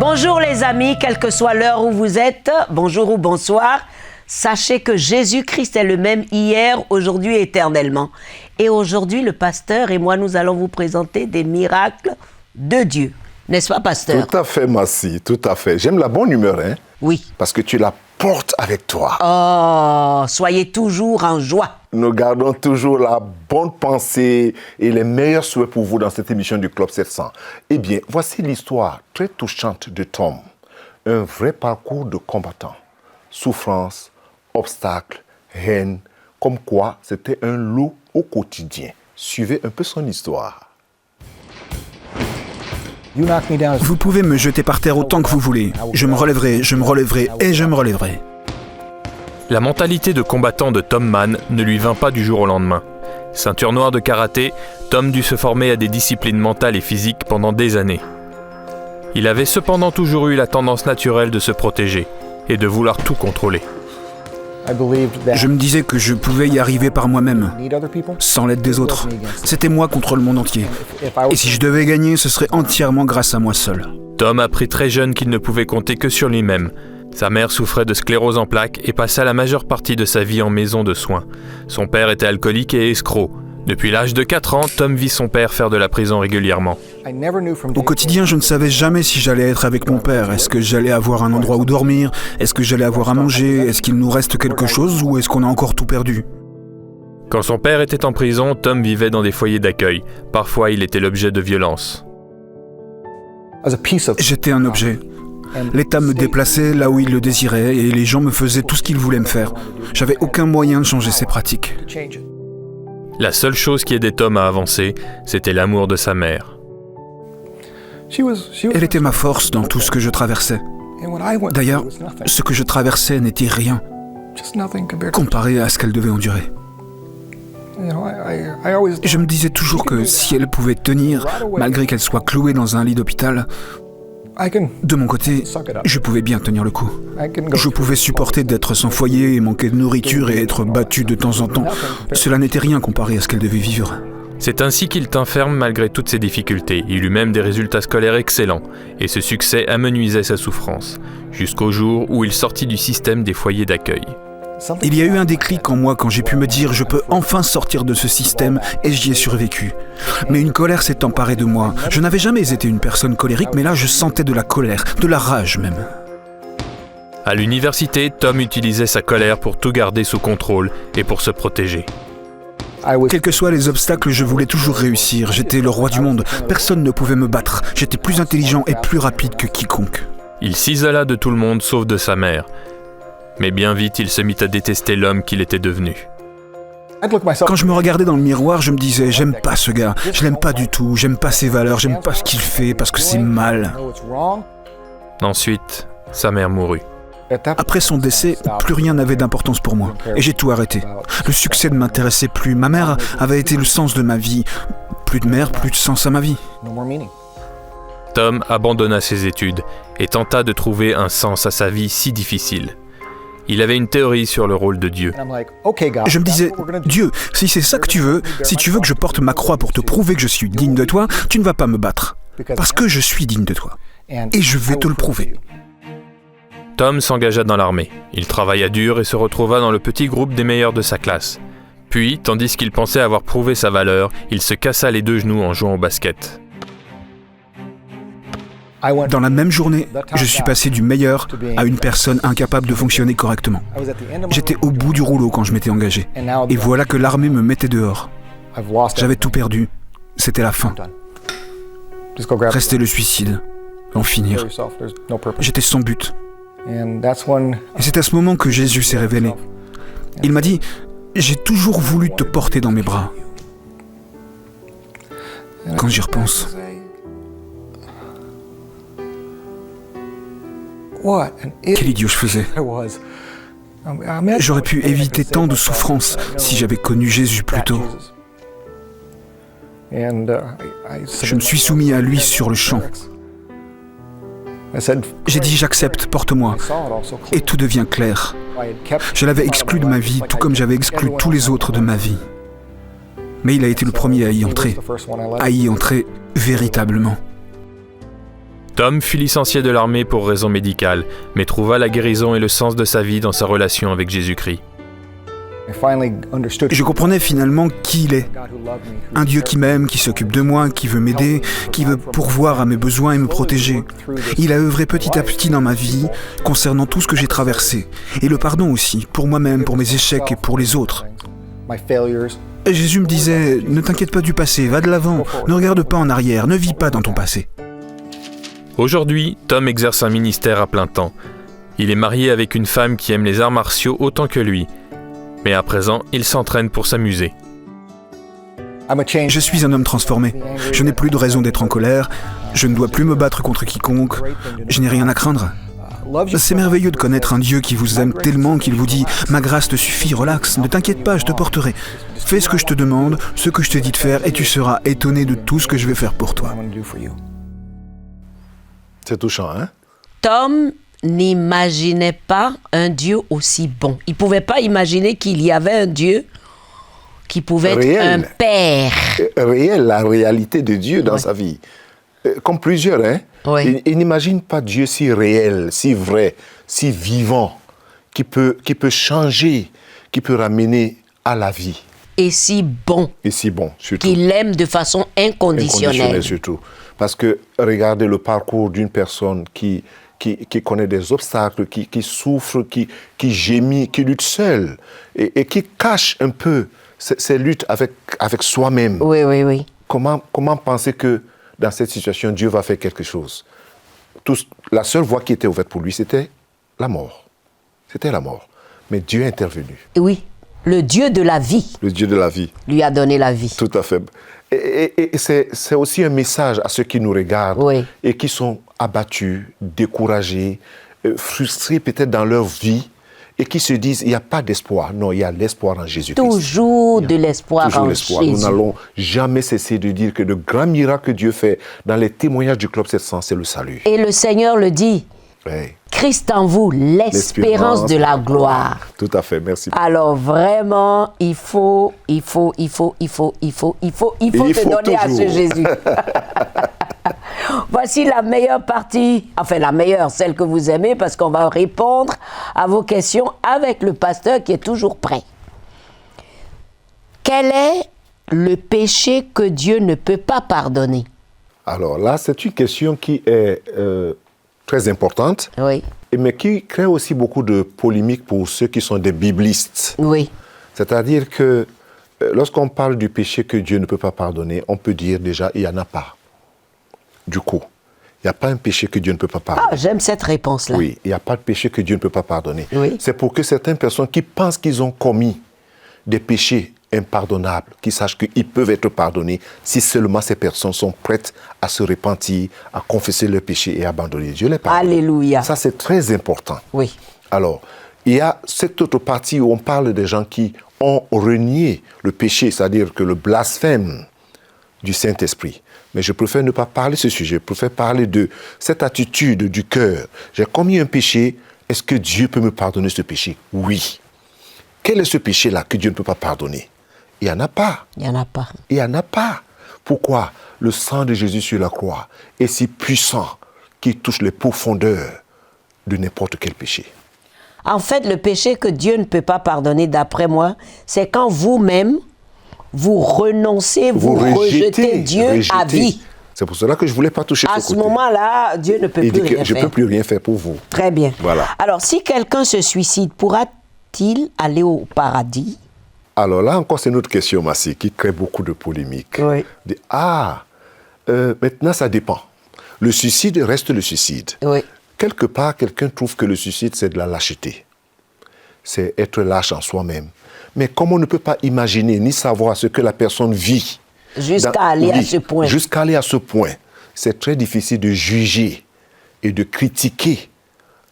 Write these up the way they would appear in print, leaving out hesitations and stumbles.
Bonjour les amis, quelle que soit l'heure où vous êtes, bonjour ou bonsoir. Sachez que Jésus-Christ est le même hier, aujourd'hui et éternellement. Et aujourd'hui, le pasteur et moi, nous allons vous présenter des miracles de Dieu. N'est-ce pas, pasteur? Tout à fait, Massi, tout à fait. J'aime la bonne humeur, hein? Oui. Parce que tu la portes avec toi. Oh, soyez toujours en joie. Nous gardons toujours la bonne pensée et les meilleurs souhaits pour vous dans cette émission du Club 700. Eh bien, voici l'histoire très touchante de Tom. Un vrai parcours de combattant. Souffrance, obstacles, haine, comme quoi c'était un lot au quotidien. Suivez un peu son histoire. Vous pouvez me jeter par terre autant que vous voulez. Je me relèverai et je me relèverai. La mentalité de combattant de Tom Mann ne lui vint pas du jour au lendemain. Ceinture noire de karaté, Tom dut se former à des disciplines mentales et physiques pendant des années. Il avait cependant toujours eu la tendance naturelle de se protéger et de vouloir tout contrôler. Je me disais que je pouvais y arriver par moi-même, sans l'aide des autres. C'était moi contre le monde entier. Et si je devais gagner, ce serait entièrement grâce à moi seul. Tom apprit très jeune qu'il ne pouvait compter que sur lui-même. Sa mère souffrait de sclérose en plaques et passa la majeure partie de sa vie en maison de soins. Son père était alcoolique et escroc. Depuis l'âge de 4 ans, Tom vit son père faire de la prison régulièrement. Au quotidien, je ne savais jamais si j'allais être avec mon père. Est-ce que j'allais avoir un endroit où dormir? Est-ce que j'allais avoir à manger? Est-ce qu'il nous reste quelque chose ou est-ce qu'on a encore tout perdu? Quand son père était en prison, Tom vivait dans des foyers d'accueil. Parfois, il était l'objet de violences. J'étais un objet. L'État me déplaçait là où il le désirait et les gens me faisaient tout ce qu'ils voulaient me faire. J'avais aucun moyen de changer ces pratiques. La seule chose qui aidait Tom à avancer, c'était l'amour de sa mère. Elle était ma force dans tout ce que je traversais. D'ailleurs, ce que je traversais n'était rien comparé à ce qu'elle devait endurer. Je me disais toujours que si elle pouvait tenir, malgré qu'elle soit clouée dans un lit d'hôpital, de mon côté, je pouvais bien tenir le coup. Je pouvais supporter d'être sans foyer, manquer de nourriture et être battu de temps en temps. Cela n'était rien comparé à ce qu'elle devait vivre. C'est ainsi qu'il tint ferme malgré toutes ses difficultés. Il eut même des résultats scolaires excellents, et ce succès amenuisait sa souffrance, jusqu'au jour où il sortit du système des foyers d'accueil. Il y a eu un déclic en moi quand j'ai pu me dire « je peux enfin sortir de ce système » et j'y ai survécu. Mais une colère s'est emparée de moi. Je n'avais jamais été une personne colérique, mais là je sentais de la colère, de la rage même. À l'université, Tom utilisait sa colère pour tout garder sous contrôle et pour se protéger. Quels que soient les obstacles, je voulais toujours réussir. J'étais le roi du monde. Personne ne pouvait me battre. J'étais plus intelligent et plus rapide que quiconque. Il s'isola de tout le monde sauf de sa mère. Mais bien vite, il se mit à détester l'homme qu'il était devenu. Quand je me regardais dans le miroir, je me disais « j'aime pas ce gars, je l'aime pas du tout, j'aime pas ses valeurs, j'aime pas ce qu'il fait parce que c'est mal. » Ensuite, sa mère mourut. Après son décès, plus rien n'avait d'importance pour moi et j'ai tout arrêté. Le succès ne m'intéressait plus, ma mère avait été le sens de ma vie. Plus de mère, plus de sens à ma vie. Tom abandonna ses études et tenta de trouver un sens à sa vie si difficile. Il avait une théorie sur le rôle de Dieu. Je me disais, Dieu, si c'est ça que tu veux, si tu veux que je porte ma croix pour te prouver que je suis digne de toi, tu ne vas pas me battre. Parce que je suis digne de toi. Et je vais te le prouver. Tom s'engagea dans l'armée. Il travailla dur et se retrouva dans le petit groupe des meilleurs de sa classe. Puis, tandis qu'il pensait avoir prouvé sa valeur, il se cassa les 2 genoux en jouant au basket. Dans la même journée, je suis passé du meilleur à une personne incapable de fonctionner correctement. J'étais au bout du rouleau quand je m'étais engagé. Et voilà que l'armée me mettait dehors. J'avais tout perdu. C'était la fin. Restait le suicide. En finir. J'étais sans but. Et c'est à ce moment que Jésus s'est révélé. Il m'a dit « J'ai toujours voulu te porter dans mes bras. » Quand j'y repense... Quel idiot je faisais. J'aurais pu éviter tant de souffrances si j'avais connu Jésus plus tôt. Je me suis soumis à lui sur le champ. J'ai dit j'accepte, porte-moi. Et tout devient clair. Je l'avais exclu de ma vie, tout comme j'avais exclu tous les autres de ma vie. Mais il a été le premier à y entrer véritablement. Tom fut licencié de l'armée pour raison médicale, mais trouva la guérison et le sens de sa vie dans sa relation avec Jésus-Christ. Je comprenais finalement qui il est. Un Dieu qui m'aime, qui s'occupe de moi, qui veut m'aider, qui veut pourvoir à mes besoins et me protéger. Il a œuvré petit à petit dans ma vie, concernant tout ce que j'ai traversé. Et le pardon aussi, pour moi-même, pour mes échecs et pour les autres. Et Jésus me disait, ne t'inquiète pas du passé, va de l'avant, ne regarde pas en arrière, ne vis pas dans ton passé. Aujourd'hui, Tom exerce un ministère à plein temps. Il est marié avec une femme qui aime les arts martiaux autant que lui. Mais à présent, il s'entraîne pour s'amuser. Je suis un homme transformé. Je n'ai plus de raison d'être en colère. Je ne dois plus me battre contre quiconque. Je n'ai rien à craindre. C'est merveilleux de connaître un Dieu qui vous aime tellement qu'il vous dit « Ma grâce te suffit, relax, ne t'inquiète pas, je te porterai. Fais ce que je te demande, ce que je te dis de faire, et tu seras étonné de tout ce que je vais faire pour toi. » C'est touchant, hein? Tom n'imaginait pas un Dieu aussi bon. Il ne pouvait pas imaginer qu'il y avait un Dieu qui pouvait être un père. Réel, la réalité de Dieu dans sa vie. Comme plusieurs, hein? Oui. Il n'imagine pas Dieu si réel, si vrai, si vivant, qui peut changer, qui peut ramener à la vie. Et si bon. Et si bon, surtout. Qu'il l'aime de façon inconditionnelle. Inconditionnelle surtout. Parce que regardez le parcours d'une personne qui connaît des obstacles, qui souffre, qui gémit, qui lutte seule et qui cache un peu ses luttes avec soi-même. Oui, oui, oui. Comment penser que dans cette situation, Dieu va faire quelque chose? La seule voie qui était ouverte pour lui, c'était la mort. C'était la mort. Mais Dieu est intervenu. Oui, le Dieu de la vie. Le Dieu de la vie. Lui a donné la vie. Tout à fait. Et c'est aussi un message à ceux qui nous regardent, oui, et qui sont abattus, découragés, frustrés peut-être dans leur vie, et qui se disent, il n'y a pas d'espoir. Non, il y a l'espoir en Jésus-Christ. Toujours de l'espoir en Jésus. Jésus. Nous n'allons jamais cesser de dire que le grand miracle que Dieu fait dans les témoignages du Club 700, c'est le salut. Et le Seigneur le dit. Oui. Christ en vous, l'espérance de la gloire. Tout à fait, merci. Alors vraiment, il faut se donner à ce Jésus. Voici la meilleure partie, enfin la meilleure, celle que vous aimez, parce qu'on va répondre à vos questions avec le pasteur qui est toujours prêt. Quel est le péché que Dieu ne peut pas pardonner? Alors là, c'est une question qui est très importante, oui, mais qui crée aussi beaucoup de polémiques pour ceux qui sont des biblistes. Oui. C'est-à-dire que lorsqu'on parle du péché que Dieu ne peut pas pardonner, on peut dire déjà, il n'y en a pas. Du coup, il n'y a pas un péché que Dieu ne peut pas pardonner. Ah, j'aime cette réponse-là. Oui, il n'y a pas de péché que Dieu ne peut pas pardonner. Oui. C'est pour que certaines personnes qui pensent qu'ils ont commis des péchés impardonnables, qu'ils sachent qu'ils peuvent être pardonnés si seulement ces personnes sont prêtes à se repentir, à confesser leurs péchés et à abandonner Dieu les pardonne. Alléluia. Ça, c'est très important. Oui. Alors, il y a cette autre partie où on parle des gens qui ont renié le péché, c'est-à-dire que le blasphème du Saint-Esprit. Mais je préfère ne pas parler de ce sujet, je préfère parler de cette attitude du cœur. J'ai commis un péché, est-ce que Dieu peut me pardonner ce péché? Oui. Quel est ce péché-là que Dieu ne peut pas pardonner? Il n'y en a pas. Il n'y en a pas. Il n'y en a pas. Pourquoi? Le sang de Jésus sur la croix est si puissant qu'il touche les profondeurs de n'importe quel péché. En fait, le péché que Dieu ne peut pas pardonner, d'après moi, c'est quand vous-même, vous renoncez, vous rejetez Dieu à vie. C'est pour cela que je ne voulais pas toucher ce côté. À ce moment-là, Dieu ne peut plus rien faire. Je ne peux plus rien faire pour vous. Très bien. Voilà. Alors, si quelqu'un se suicide, pourra-t-il aller au paradis? Alors là encore, c'est une autre question, Massi, qui crée beaucoup de polémiques. Oui. Maintenant, ça dépend. Le suicide reste le suicide. Oui. Quelque part, quelqu'un trouve que le suicide, c'est de la lâcheté. C'est être lâche en soi-même. Mais comme on ne peut pas imaginer ni savoir ce que la personne vit... Jusqu'à aller à ce point. Jusqu'à aller à ce point. C'est très difficile de juger et de critiquer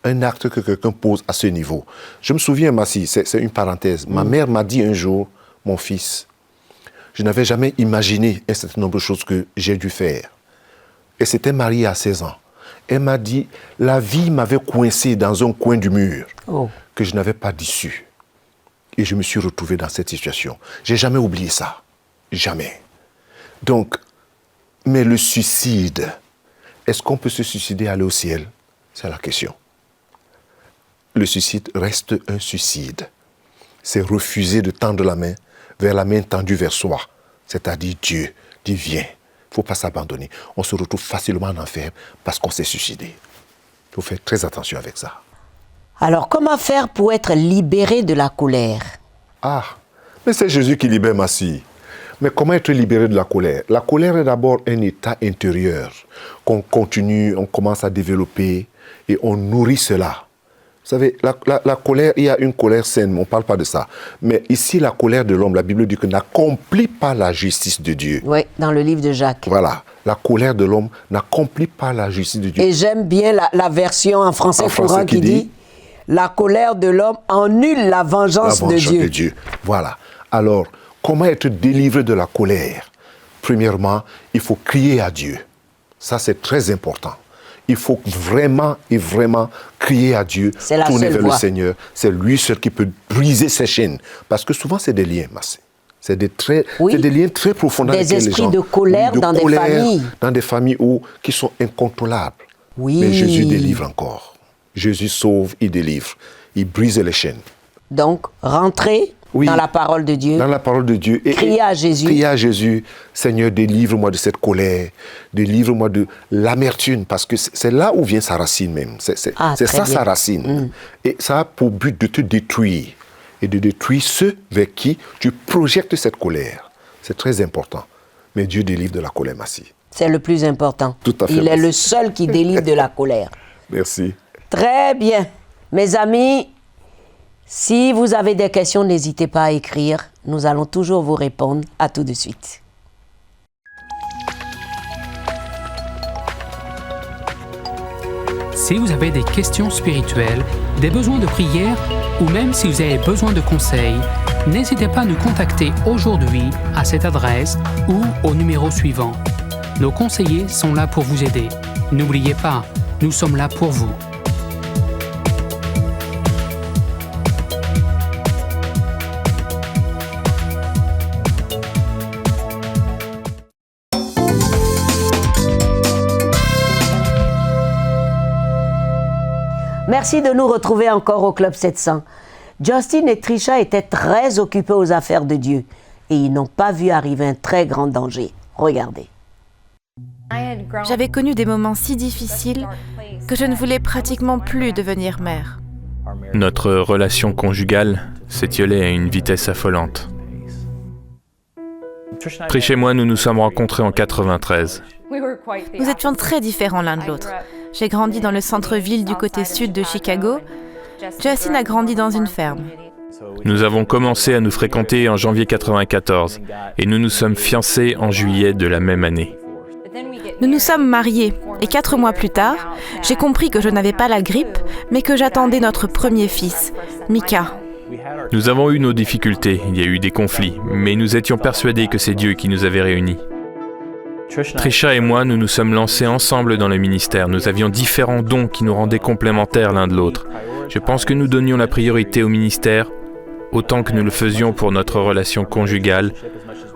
un acte que quelqu'un pose à ce niveau. Je me souviens, Massi, c'est une parenthèse. Ma mère m'a dit un jour, mon fils, je n'avais jamais imaginé un certain nombre de choses que j'ai dû faire. Elle s'était mariée à 16 ans. Elle m'a dit, la vie m'avait coincé dans un coin du mur que je n'avais pas d'issue. Et je me suis retrouvé dans cette situation. Je n'ai jamais oublié ça. Jamais. Donc, mais le suicide est-ce qu'on peut se suicider et aller au ciel? C'est la question. Le suicide reste un suicide. C'est refuser de tendre la main vers la main tendue vers soi, c'est-à-dire Dieu, dit viens. Il ne faut pas s'abandonner. On se retrouve facilement en enfer parce qu'on s'est suicidé. Il faut faire très attention avec ça. Alors, comment faire pour être libéré de la colère? Ah, mais c'est Jésus qui libère Massi. Mais comment être libéré de la colère? La colère est d'abord un état intérieur qu'on continue, on commence à développer et on nourrit cela. Vous savez, la colère, il y a une colère saine, on ne parle pas de ça. Mais ici, la colère de l'homme, la Bible dit que n'accomplit pas la justice de Dieu. Oui, dans le livre de Jacques. Voilà, la colère de l'homme n'accomplit pas la justice de Dieu. Et j'aime bien la version en français courant qui dit « La colère de l'homme annule la vengeance de Dieu ». Voilà. Alors, comment être délivré de la colère? Premièrement, il faut crier à Dieu. Ça, c'est très important. Il faut vraiment et vraiment crier à Dieu, tourner vers le Seigneur. C'est lui seul qui peut briser ces chaînes. Parce que souvent, c'est des liens, Massé. C'est des liens très profonds dans lesquels les gens... Des esprits de colère dans des familles. Dans des familles qui sont incontrôlables. Oui. Mais Jésus délivre encore. Jésus sauve, il délivre. Il brise les chaînes. Donc, rentrez dans la parole de Dieu. Dans la parole de Dieu. Et criez à Jésus. Criez à Jésus. Seigneur, délivre-moi de cette colère. Délivre-moi de l'amertume. Parce que c'est là où vient sa racine même. C'est ça sa racine. Et ça a pour but de te détruire. Et de détruire ceux vers qui tu projettes cette colère. C'est très important. Mais Dieu délivre de la colère, Massi. C'est le plus important. Tout à fait. Il est le seul qui délivre de la colère. Merci. Très bien. Mes amis, si vous avez des questions, n'hésitez pas à écrire. Nous allons toujours vous répondre. À tout de suite. Si vous avez des questions spirituelles, des besoins de prière ou même si vous avez besoin de conseils, n'hésitez pas à nous contacter aujourd'hui à cette adresse ou au numéro suivant. Nos conseillers sont là pour vous aider. N'oubliez pas, nous sommes là pour vous. Merci de nous retrouver encore au Club 700. Justin et Trisha étaient très occupés aux affaires de Dieu et ils n'ont pas vu arriver un très grand danger. Regardez. J'avais connu des moments si difficiles que je ne voulais pratiquement plus devenir mère. Notre relation conjugale s'étiolait à une vitesse affolante. Trish et moi, nous nous sommes rencontrés en 93. Nous étions très différents l'un de l'autre. J'ai grandi dans le centre-ville du côté sud de Chicago. Justin a grandi dans une ferme. Nous avons commencé à nous fréquenter en janvier 94 et nous nous sommes fiancés en juillet de la même année. Nous nous sommes mariés et 4 mois plus tard, j'ai compris que je n'avais pas la grippe, mais que j'attendais notre premier fils, Micah. Nous avons eu nos difficultés, il y a eu des conflits, mais nous étions persuadés que c'est Dieu qui nous avait réunis. Trisha et moi, nous nous sommes lancés ensemble dans le ministère. Nous avions différents dons qui nous rendaient complémentaires l'un de l'autre. Je pense que nous donnions la priorité au ministère autant que nous le faisions pour notre relation conjugale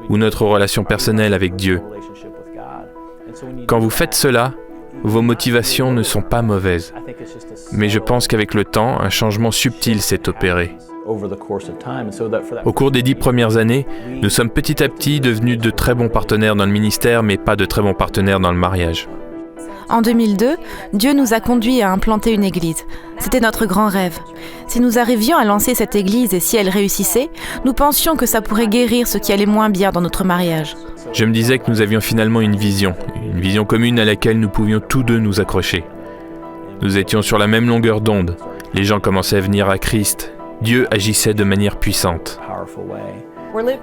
ou notre relation personnelle avec Dieu. Quand vous faites cela, vos motivations ne sont pas mauvaises. Mais je pense qu'avec le temps, un changement subtil s'est opéré. Au cours des 10 premières années, nous sommes petit à petit devenus de très bons partenaires dans le ministère, mais pas de très bons partenaires dans le mariage. En 2002, Dieu nous a conduits à implanter une église. C'était notre grand rêve. Si nous arrivions à lancer cette église et si elle réussissait, nous pensions que ça pourrait guérir ce qui allait moins bien dans notre mariage. Je me disais que nous avions finalement une vision commune à laquelle nous pouvions tous deux nous accrocher. Nous étions sur la même longueur d'onde. Les gens commençaient à venir à Christ. Dieu agissait de manière puissante.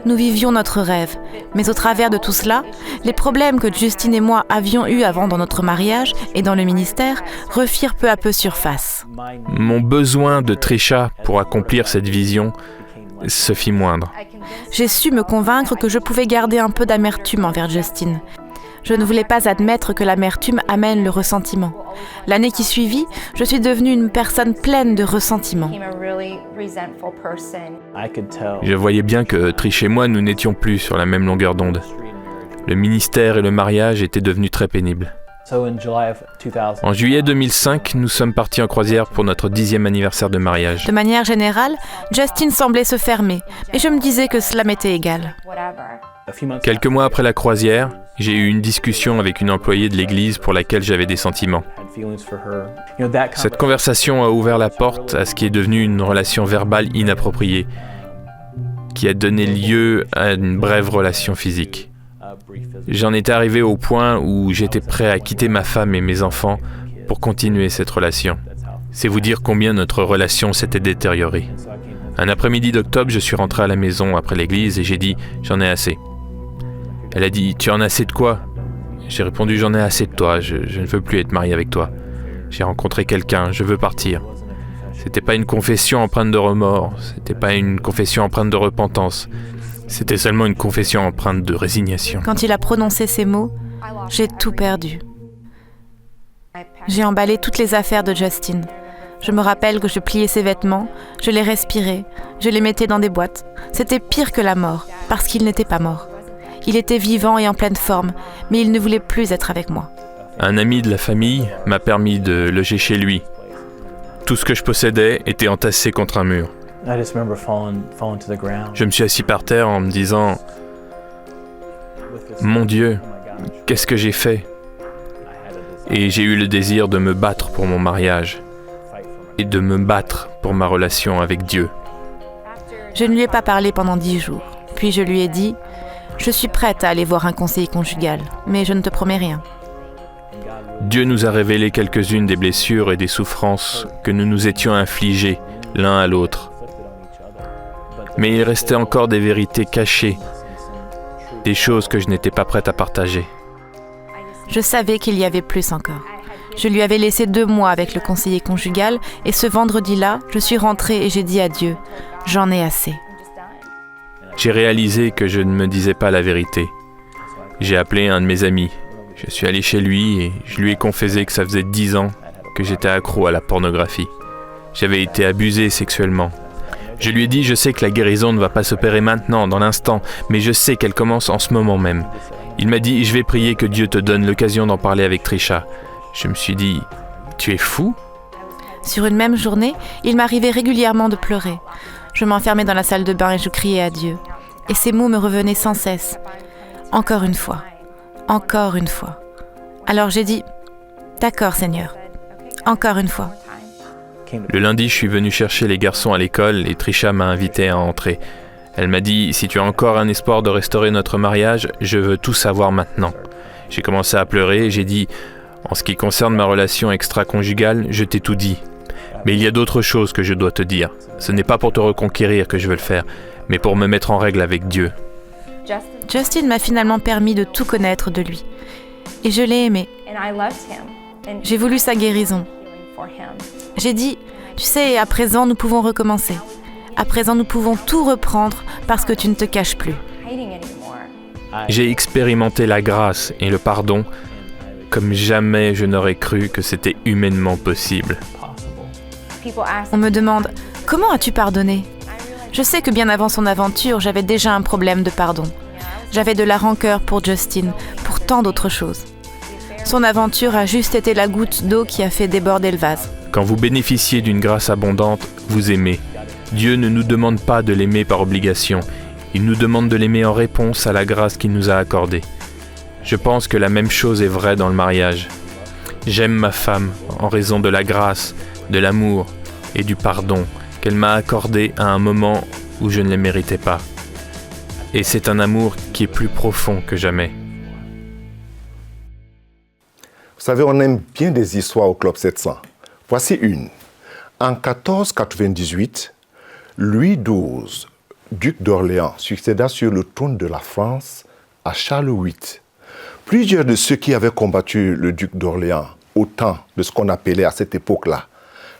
Nous vivions notre rêve, mais au travers de tout cela, les problèmes que Justin et moi avions eus avant dans notre mariage et dans le ministère refirent peu à peu surface. Mon besoin de Trisha pour accomplir cette vision se fit moindre. J'ai su me convaincre que je pouvais garder un peu d'amertume envers Justin. Je ne voulais pas admettre que l'amertume amène le ressentiment. L'année qui suivit, je suis devenue une personne pleine de ressentiment. Je voyais bien que Trish et moi, nous n'étions plus sur la même longueur d'onde. Le ministère et le mariage étaient devenus très pénibles. En juillet 2005, nous sommes partis en croisière pour notre 10e anniversaire de mariage. De manière générale, Justin semblait se fermer, mais je me disais que cela m'était égal. Quelques mois après la croisière, j'ai eu une discussion avec une employée de l'église pour laquelle j'avais des sentiments. Cette conversation a ouvert la porte à ce qui est devenu une relation verbale inappropriée, qui a donné lieu à une brève relation physique. J'en étais arrivé au point où j'étais prêt à quitter ma femme et mes enfants pour continuer cette relation. C'est vous dire combien notre relation s'était détériorée. Un après-midi d'octobre, je suis rentré à la maison après l'église et j'ai dit « J'en ai assez ». Elle a dit « Tu en as assez de quoi ?» J'ai répondu « J'en ai assez de toi, je ne veux plus être marié avec toi. J'ai rencontré quelqu'un, je veux partir. » C'était pas une confession empreinte de remords, c'était pas une confession empreinte de repentance. C'était seulement une confession empreinte de résignation. Quand il a prononcé ces mots, j'ai tout perdu. J'ai emballé toutes les affaires de Justin. Je me rappelle que je pliais ses vêtements, je les respirais, je les mettais dans des boîtes. C'était pire que la mort, parce qu'il n'était pas mort. Il était vivant et en pleine forme, mais il ne voulait plus être avec moi. Un ami de la famille m'a permis de loger chez lui. Tout ce que je possédais était entassé contre un mur. Je me suis assis par terre en me disant « Mon Dieu, qu'est-ce que j'ai fait ?» Et j'ai eu le désir de me battre pour mon mariage et de me battre pour ma relation avec Dieu. Je ne lui ai pas parlé pendant 10 jours. Puis je lui ai dit « Je suis prête à aller voir un conseiller conjugal, mais je ne te promets rien. » Dieu nous a révélé quelques-unes des blessures et des souffrances que nous nous étions infligées l'un à l'autre. Mais il restait encore des vérités cachées, des choses que je n'étais pas prête à partager. Je savais qu'il y avait plus encore. Je lui avais laissé 2 mois avec le conseiller conjugal et ce vendredi-là, je suis rentrée et j'ai dit à Dieu « J'en ai assez. » J'ai réalisé que je ne me disais pas la vérité. J'ai appelé un de mes amis. Je suis allé chez lui et je lui ai confessé que ça faisait 10 ans que j'étais accro à la pornographie. J'avais été abusé sexuellement. Je lui ai dit, je sais que la guérison ne va pas s'opérer maintenant, dans l'instant, mais je sais qu'elle commence en ce moment même. Il m'a dit, je vais prier que Dieu te donne l'occasion d'en parler avec Trisha. Je me suis dit, tu es fou ? Sur une même journée, il m'arrivait régulièrement de pleurer. Je m'enfermais dans la salle de bain et je criais à Dieu. Et ces mots me revenaient sans cesse. Encore une fois. Encore une fois. Alors j'ai dit, d'accord Seigneur. Encore une fois. Le lundi, je suis venu chercher les garçons à l'école et Trisha m'a invité à entrer. Elle m'a dit, si tu as encore un espoir de restaurer notre mariage, je veux tout savoir maintenant. J'ai commencé à pleurer et j'ai dit, en ce qui concerne ma relation extra-conjugale, je t'ai tout dit. Mais il y a d'autres choses que je dois te dire. Ce n'est pas pour te reconquérir que je veux le faire, mais pour me mettre en règle avec Dieu. Justin m'a finalement permis de tout connaître de lui. Et je l'ai aimé. J'ai voulu sa guérison. J'ai dit, tu sais, à présent nous pouvons recommencer. À présent nous pouvons tout reprendre parce que tu ne te caches plus. J'ai expérimenté la grâce et le pardon comme jamais je n'aurais cru que c'était humainement possible. On me demande, comment as-tu pardonné ? Je sais que bien avant son aventure, j'avais déjà un problème de pardon. J'avais de la rancœur pour Justin, pour tant d'autres choses. Son aventure a juste été la goutte d'eau qui a fait déborder le vase. Quand vous bénéficiez d'une grâce abondante, vous aimez. Dieu ne nous demande pas de l'aimer par obligation. Il nous demande de l'aimer en réponse à la grâce qu'il nous a accordée. Je pense que la même chose est vraie dans le mariage. J'aime ma femme en raison de la grâce, de l'amour et du pardon qu'elle m'a accordé à un moment où je ne les méritais pas. Et c'est un amour qui est plus profond que jamais. Vous savez, on aime bien des histoires au Club 700. Voici une. En 1498, Louis XII, duc d'Orléans, succéda sur le trône de la France à Charles VIII. Plusieurs de ceux qui avaient combattu le duc d'Orléans au temps de ce qu'on appelait à cette époque-là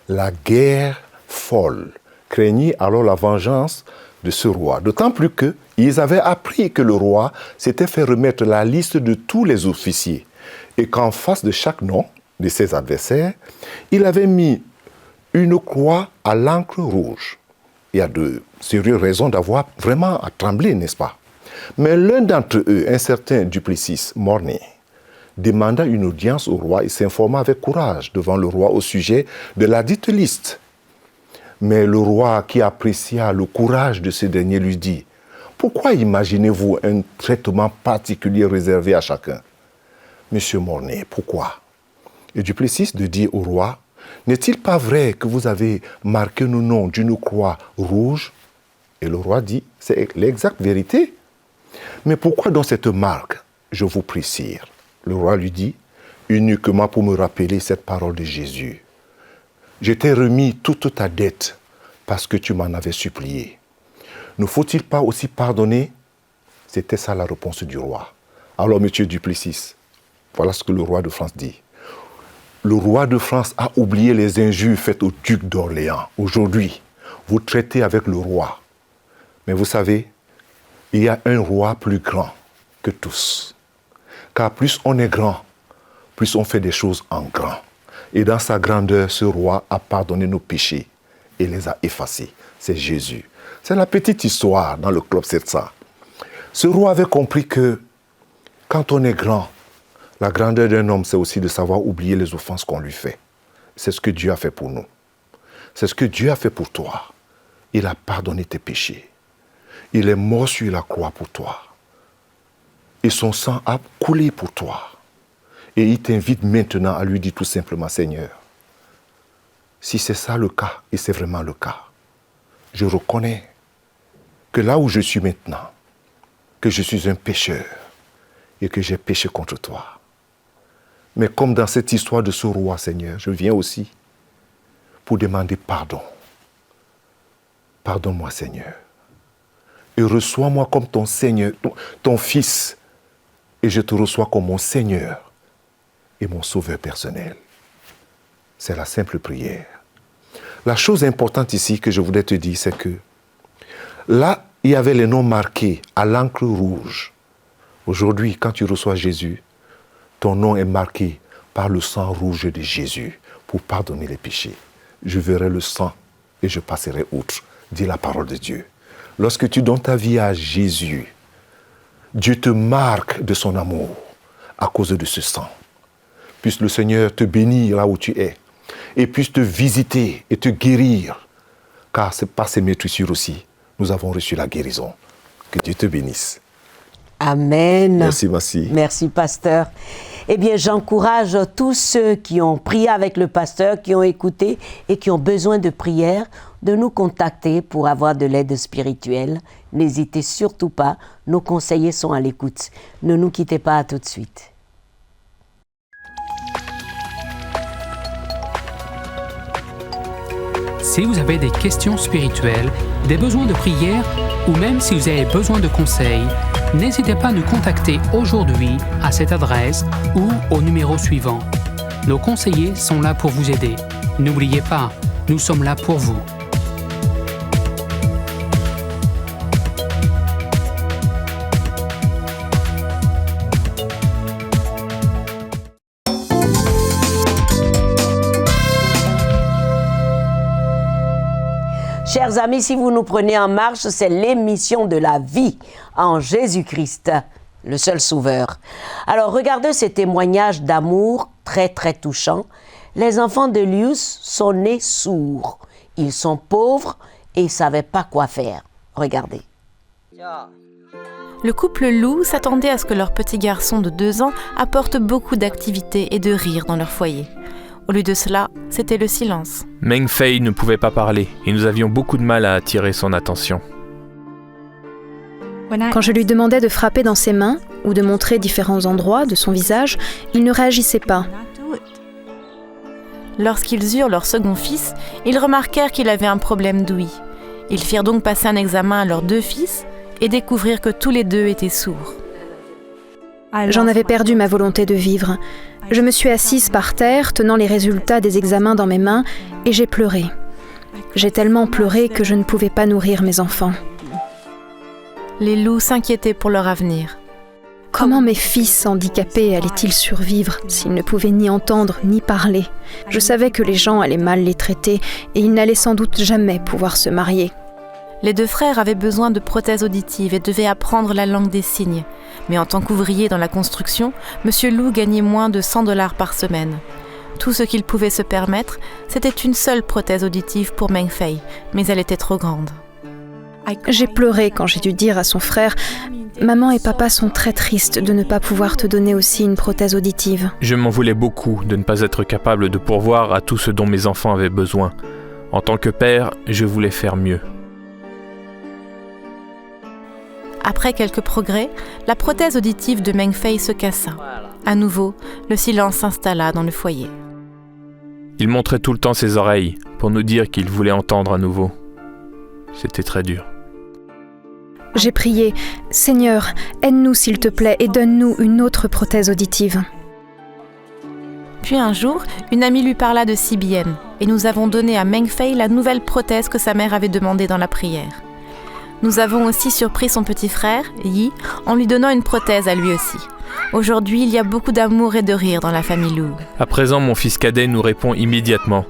la guerre folle craignaient alors la vengeance de ce roi. D'autant plus qu'ils avaient appris que le roi s'était fait remettre la liste de tous les officiers et qu'en face de chaque nom de ses adversaires, il avait mis une croix à l'encre rouge. Il y a de sérieuses raisons d'avoir vraiment à trembler, n'est-ce pas? Mais l'un d'entre eux, un certain Duplessis Morny, demanda une audience au roi et s'informa avec courage devant le roi au sujet de la dite liste. Mais le roi, qui apprécia le courage de ce dernier, lui dit « Pourquoi imaginez-vous un traitement particulier réservé à chacun ?» « Monsieur Mornay, pourquoi ?» Et Duplessis de dire au roi « N'est-il pas vrai que vous avez marqué nos noms d'une croix rouge ?» Et le roi dit « C'est l'exacte vérité. » « Mais pourquoi donc cette marque, je vous prie, sire ?» Le roi lui dit « Uniquement pour me rappeler cette parole de Jésus. Je t'ai remis toute ta dette parce que tu m'en avais supplié. Ne faut-il pas aussi pardonner ?» C'était ça la réponse du roi. Alors, monsieur Duplessis, voilà ce que le roi de France dit. Le roi de France a oublié les injures faites au duc d'Orléans. Aujourd'hui, vous traitez avec le roi. Mais vous savez, il y a un roi plus grand que tous. Car plus on est grand, plus on fait des choses en grand. Et dans sa grandeur, ce roi a pardonné nos péchés et les a effacés. C'est Jésus. C'est la petite histoire dans le Club 700. Ce roi avait compris que quand on est grand, la grandeur d'un homme, c'est aussi de savoir oublier les offenses qu'on lui fait. C'est ce que Dieu a fait pour nous. C'est ce que Dieu a fait pour toi. Il a pardonné tes péchés. Il est mort sur la croix pour toi. Et son sang a coulé pour toi. Et il t'invite maintenant à lui dire tout simplement, Seigneur, si c'est ça le cas, et c'est vraiment le cas, je reconnais que là où je suis maintenant, que je suis un pécheur et que j'ai péché contre toi. Mais comme dans cette histoire de ce roi, Seigneur, je viens aussi pour demander pardon. Pardonne-moi, Seigneur. Et reçois-moi comme ton Seigneur, ton Fils. Et je te reçois comme mon Seigneur et mon Sauveur personnel. C'est la simple prière. La chose importante ici que je voulais te dire, c'est que là, il y avait les noms marqués à l'encre rouge. Aujourd'hui, quand tu reçois Jésus, ton nom est marqué par le sang rouge de Jésus pour pardonner les péchés. Je verrai le sang et je passerai outre, dit la parole de Dieu. Lorsque tu donnes ta vie à Jésus, Dieu te marque de son amour à cause de ce sang. Puisse le Seigneur te bénir là où tu es et puisse te visiter et te guérir, car c'est par ces maîtrissures aussi nous avons reçu la guérison. Que Dieu te bénisse. Amen. Merci, merci. Merci, pasteur. Eh bien, j'encourage tous ceux qui ont prié avec le pasteur, qui ont écouté et qui ont besoin de prière, de nous contacter pour avoir de l'aide spirituelle. N'hésitez surtout pas, nos conseillers sont à l'écoute. Ne nous quittez pas, à tout de suite. Si vous avez des questions spirituelles, des besoins de prière ou même si vous avez besoin de conseils, n'hésitez pas à nous contacter aujourd'hui à cette adresse ou au numéro suivant. Nos conseillers sont là pour vous aider. N'oubliez pas, nous sommes là pour vous. Chers amis, si vous nous prenez en marche, c'est l'émission de la vie en Jésus-Christ, le seul sauveur. Alors, regardez ces témoignages d'amour très, très touchants. Les enfants de Lius sont nés sourds. Ils sont pauvres et ils ne savaient pas quoi faire. Regardez. Le couple Lou s'attendait à ce que leur petit garçon de 2 ans apporte beaucoup d'activité et de rire dans leur foyer. Au lieu de cela, c'était le silence. Meng Fei ne pouvait pas parler et nous avions beaucoup de mal à attirer son attention. Quand je lui demandais de frapper dans ses mains ou de montrer différents endroits de son visage, il ne réagissait pas. Lorsqu'ils eurent leur second fils, ils remarquèrent qu'il avait un problème d'ouïe. Ils firent donc passer un examen à leurs 2 fils et découvrirent que tous les 2 étaient sourds. J'en avais perdu ma volonté de vivre. Je me suis assise par terre, tenant les résultats des examens dans mes mains, et j'ai pleuré. J'ai tellement pleuré que je ne pouvais pas nourrir mes enfants. Les loups s'inquiétaient pour leur avenir. Comment mes fils handicapés allaient-ils survivre s'ils ne pouvaient ni entendre ni parler ? Je savais que les gens allaient mal les traiter et ils n'allaient sans doute jamais pouvoir se marier. Les 2 frères avaient besoin de prothèses auditives et devaient apprendre la langue des signes. Mais en tant qu'ouvrier dans la construction, M. Lu gagnait moins de $100 par semaine. Tout ce qu'il pouvait se permettre, c'était une seule prothèse auditive pour Meng Fei, mais elle était trop grande. J'ai pleuré quand j'ai dû dire à son frère « Maman et papa sont très tristes de ne pas pouvoir te donner aussi une prothèse auditive. » Je m'en voulais beaucoup de ne pas être capable de pourvoir à tout ce dont mes enfants avaient besoin. En tant que père, je voulais faire mieux. Après quelques progrès, la prothèse auditive de Meng Fei se cassa. À nouveau, le silence s'installa dans le foyer. Il montrait tout le temps ses oreilles pour nous dire qu'il voulait entendre à nouveau. C'était très dur. J'ai prié « Seigneur, aide-nous s'il te plaît et donne-nous une autre prothèse auditive. » Puis un jour, une amie lui parla de CBN et nous avons donné à Meng Fei la nouvelle prothèse que sa mère avait demandée dans la prière. Nous avons aussi surpris son petit frère, Yi, en lui donnant une prothèse à lui aussi. Aujourd'hui, il y a beaucoup d'amour et de rire dans la famille Lu. À présent, mon fils cadet nous répond immédiatement.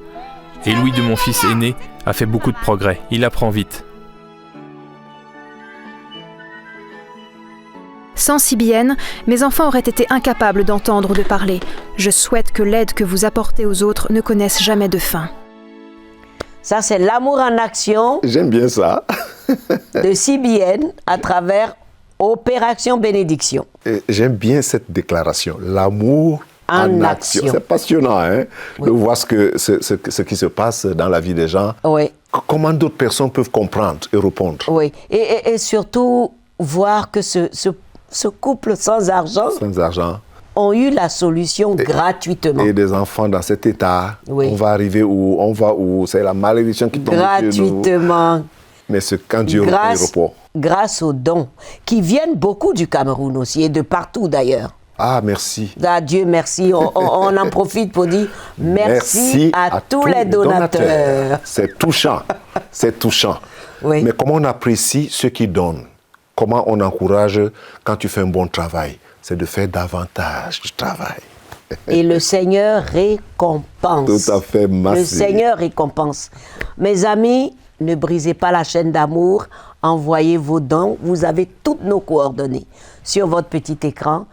Et Louis de mon fils aîné a fait beaucoup de progrès. Il apprend vite. Sans CBN, mes enfants auraient été incapables d'entendre ou de parler. Je souhaite que l'aide que vous apportez aux autres ne connaisse jamais de fin. Ça, c'est l'amour en action. J'aime bien ça. De CBN à travers Opération Bénédiction. Et j'aime bien cette déclaration, l'amour en action. C'est passionnant, hein, de voir ce qui se passe dans la vie des gens. Oui. Comment d'autres personnes peuvent comprendre et répondre. Oui, et surtout voir que ce couple sans argent ont eu la solution gratuitement. Et des enfants dans cet état, oui. On va arriver où c'est la malédiction qui tombe sur nous. Gratuitement. Mais c'est quand Dieu repose. Grâce aux dons qui viennent beaucoup du Cameroun aussi et de partout d'ailleurs. Ah, merci. Ah, Dieu merci. On en profite pour dire merci à tous les donateurs. C'est touchant. C'est touchant. Oui. Mais comment on apprécie ceux qui donnent? Comment on encourage quand tu fais un bon travail? C'est de faire davantage du travail. Et le Seigneur récompense. Tout à fait, merci. Le Seigneur récompense. Mes amis, ne brisez pas la chaîne d'amour. Envoyez vos dons. Vous avez toutes nos coordonnées sur votre petit écran.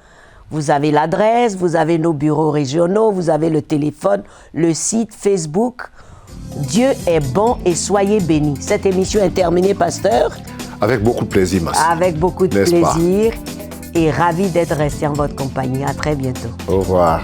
Vous avez l'adresse, vous avez nos bureaux régionaux, vous avez le téléphone, le site, Facebook. Dieu est bon et soyez bénis. Cette émission est terminée, pasteur. Avec beaucoup de plaisir, merci. Avec beaucoup de plaisir et ravi d'être resté en votre compagnie. À très bientôt. Au revoir.